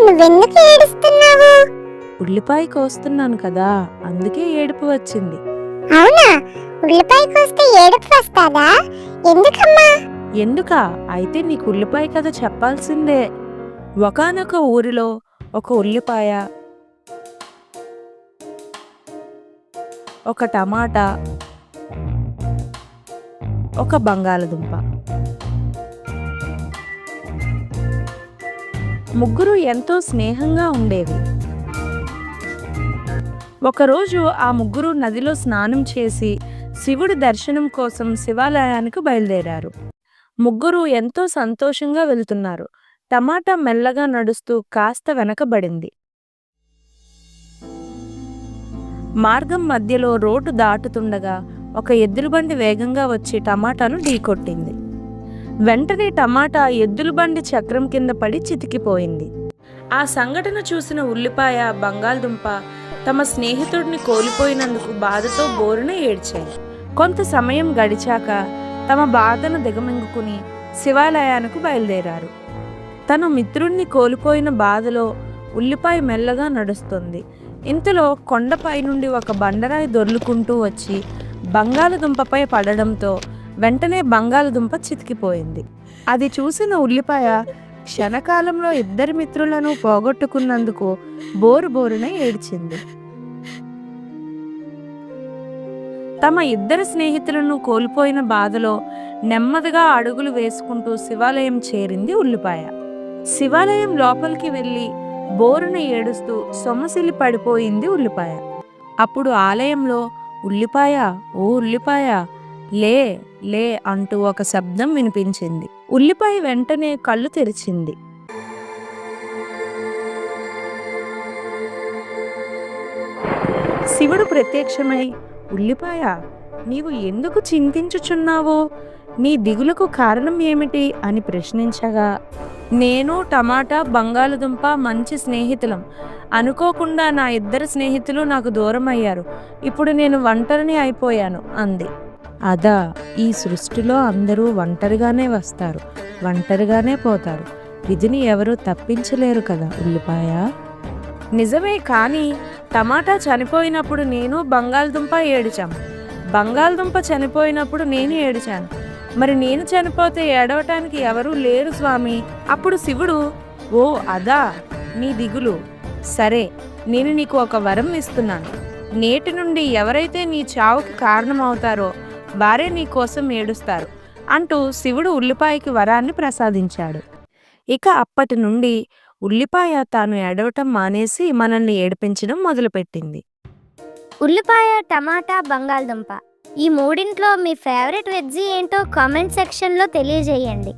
నువ్వెందుకు ఏడుస్తున్నావు? ఉల్లిపాయ కోస్తున్నాను కదా, అందుకే ఏడుపు వచ్చింది. అవునా? ఉల్లిపాయ కోస్తే ఏడుపు వస్తాదా? ఎందుకమ్మా? ఎందుకా? అయితే నీకు ఉల్లిపాయ కథ చెప్పాల్సిందే. ఒకానొక ఊరిలో ఒక ఉల్లిపాయ, ఒక టమాటా, ఒక బంగాళదుంప. ముగ్గురు ఎంతో స్నేహంగా ఉండేవి. ఒకరోజు ఆ ముగ్గురు నదిలో స్నానం చేసి శివుడి దర్శనం కోసం శివాలయానికి బయలుదేరారు. ముగ్గురు ఎంతో సంతోషంగా వెళ్తున్నారు. టమాటా మెల్లగా నడుస్తూ కాస్త వెనకబడింది. మార్గం మధ్యలో రోడ్డు దాటుతుండగా ఒక ఎద్దులబండి వేగంగా వచ్చి టమాటాను ఢీకొట్టింది. వెంటనే టమాటా ఎద్దులబండి చక్రం కింద పడి చితికిపోయింది. ఆ సంఘటన చూసిన ఉల్లిపాయ, బంగాళదుంప తమ స్నేహితుడిని కోల్పోయినందుకు బాధతో బోరున ఏడ్చాయి. కొంత సమయం గడిచాక తమ బాధను దిగమింగుకుని శివాలయానికి బయలుదేరారు. తన మిత్రుణ్ణి కోల్పోయిన బాధలో ఉల్లిపాయ మెల్లగా నడుస్తుంది. ఇంతలో కొండపై నుండి ఒక బండరాయి దొర్లుకుంటూ వచ్చి బంగాళదుంపపై పడడంతో వెంటనే బంగాళదుంప చితికిపోయింది. అది చూసిన ఉల్లిపాయ క్షణకాలంలో ఇద్దరి మిత్రులను పోగొట్టుకున్నందుకు బోరున ఏడ్చింది. తమ ఇద్దరు స్నేహితులను కోల్పోయిన బాధలో నెమ్మదిగా అడుగులు వేసుకుంటూ శివాలయం చేరింది ఉల్లిపాయ. శివాలయం లోపలికి వెళ్ళి బోరున ఏడుస్తూ సొమ్మసిల్లి పడిపోయింది ఉల్లిపాయ. అప్పుడు ఆలయంలో ఉల్లిపాయ, ఓ ఉల్లిపాయ, లే లే అంటూ ఒక శబ్దం వినిపించింది. ఉల్లిపాయ వెంటనే కళ్ళు తెరిచింది. శివుడు ప్రత్యక్షమై, ఉల్లిపాయ, నీవు ఎందుకు చింతించుచున్నావో, నీ దిగులకు కారణం ఏమిటి అని ప్రశ్నించగా, నేను టమాటా, బంగాళదుంప మంచి స్నేహితులం. అనుకోకుండా నా ఇద్దరు స్నేహితులు నాకు దూరం అయ్యారు. ఇప్పుడు నేను ఒంటరిని అయిపోయాను అంది. అదా, ఈ సృష్టిలో అందరూ ఒంటరిగానే వస్తారు, ఒంటరిగానే పోతారు. విధిని ఎవరూ తప్పించలేరు కదా ఉల్లిపాయ. నిజమే, కానీ టమాటా చనిపోయినప్పుడు నేను, బంగాళదుంప ఏడిచాం. బంగాళదుంప చనిపోయినప్పుడు నేను ఏడిచాను. మరి నేను చనిపోతే ఏడవటానికి ఎవరూ లేరు స్వామి. అప్పుడు శివుడు, ఓ అదా నీ దిగులు. సరే, నేను నీకు ఒక వరం ఇస్తున్నాను. నేటి నుండి ఎవరైతే నీ చావుకు కారణమవుతారో వారే నీ కోసం ఏడుస్తారు అంటూ శివుడు ఉల్లిపాయకి వరాన్ని ప్రసాదించాడు. ఇక అప్పటి నుండి ఉల్లిపాయ తాను ఏడవటం మానేసి మనల్ని ఏడిపించడం మొదలుపెట్టింది. ఉల్లిపాయ, టమాటా, బంగాళదుంప ఈ మూడింట్లో మీ ఫేవరెట్ వెజ్జీ ఏంటో కామెంట్ సెక్షన్లో తెలియజేయండి.